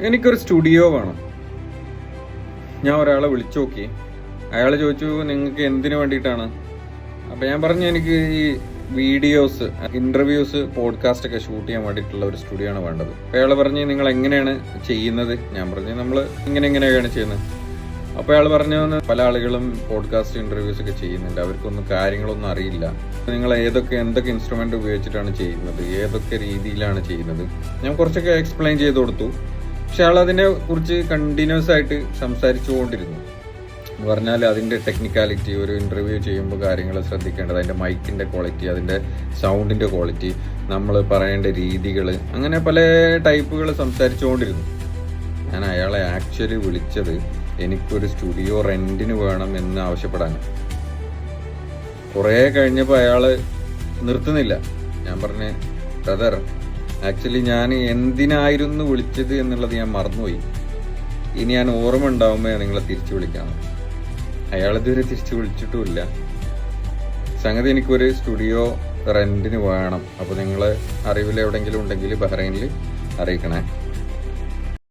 എനിക്കൊരു സ്റ്റുഡിയോ വേണം. ഞാൻ ഒരാളെ വിളിച്ചു നോക്കി. അയാൾ ചോദിച്ചു നിങ്ങൾക്ക് എന്തിനു വേണ്ടിയിട്ടാണ്. അപ്പം ഞാൻ പറഞ്ഞു എനിക്ക് ഈ വീഡിയോസ്, ഇന്റർവ്യൂസ്, പോഡ്കാസ്റ്റ് ഒക്കെ ഷൂട്ട് ചെയ്യാൻ വേണ്ടിയിട്ടുള്ള ഒരു സ്റ്റുഡിയോ ആണ് വേണ്ടത്. അപ്പോൾ അയാൾ പറഞ്ഞ് നിങ്ങൾ എങ്ങനെയാണ് ചെയ്യുന്നത്. ഞാൻ പറഞ്ഞു നമ്മൾ ഇങ്ങനെയൊക്കെയാണ് ചെയ്യുന്നത്. അപ്പോൾ അയാൾ പറഞ്ഞു പല ആളുകളും പോഡ്കാസ്റ്റ് ഇന്റർവ്യൂസ് ഒക്കെ ചെയ്യുന്നുണ്ട്, അവർക്കൊന്നും കാര്യങ്ങളൊന്നും അറിയില്ല. നിങ്ങൾ എന്തൊക്കെ ഇൻസ്ട്രുമെന്റ് ഉപയോഗിച്ചിട്ടാണ് ചെയ്യുന്നത്, ഏതൊക്കെ രീതിയിലാണ് ചെയ്യുന്നത്. ഞാൻ കുറച്ചൊക്കെ എക്സ്പ്ലെയിൻ ചെയ്ത് കൊടുത്തു. പക്ഷെ ആൾ അതിനെ കുറിച്ച് കണ്ടിന്യൂസ് ആയിട്ട് സംസാരിച്ചുകൊണ്ടിരുന്നു. എന്ന് പറഞ്ഞാൽ അതിൻ്റെ ടെക്നിക്കാലിറ്റി, ഒരു ഇൻ്റർവ്യൂ ചെയ്യുമ്പോൾ കാര്യങ്ങൾ ശ്രദ്ധിക്കേണ്ടത്, അതിൻ്റെ മൈക്കിൻ്റെ ക്വാളിറ്റി, അതിൻ്റെ സൗണ്ടിൻ്റെ ക്വാളിറ്റി, നമ്മൾ പറയേണ്ട രീതികൾ, അങ്ങനെ പല ടൈപ്പുകൾ സംസാരിച്ചുകൊണ്ടിരുന്നു. ഞാൻ അയാളെ ആക്ച്വലി വിളിച്ചത് എനിക്കൊരു സ്റ്റുഡിയോ റെൻറ്റിന് വേണം എന്ന് ആവശ്യപ്പെടാനാണ്. കുറേ കഴിഞ്ഞപ്പോൾ അയാൾ നിർത്തുന്നില്ല. ഞാൻ പറഞ്ഞ് ബ്രദർ, ആക്ച്വലി ഞാൻ എന്തിനായിരുന്നു വിളിച്ചത് എന്നുള്ളത് ഞാൻ മറന്നുപോയി. ഇനി ഞാൻ ഓർമ്മ ഉണ്ടാവുമ്പോൾ നിങ്ങളെ തിരിച്ചു വിളിക്കാം. അയാളിതുവരെ തിരിച്ചു വിളിച്ചിട്ടുമില്ല. സംഗതി എനിക്കൊരു സ്റ്റുഡിയോ റെൻറ്റിന് വേണം. അപ്പോൾ നിങ്ങൾ അറിവിൽ എവിടെയെങ്കിലും ഉണ്ടെങ്കിൽ ബഹ്റൈനിൽ അറിയിക്കണേ.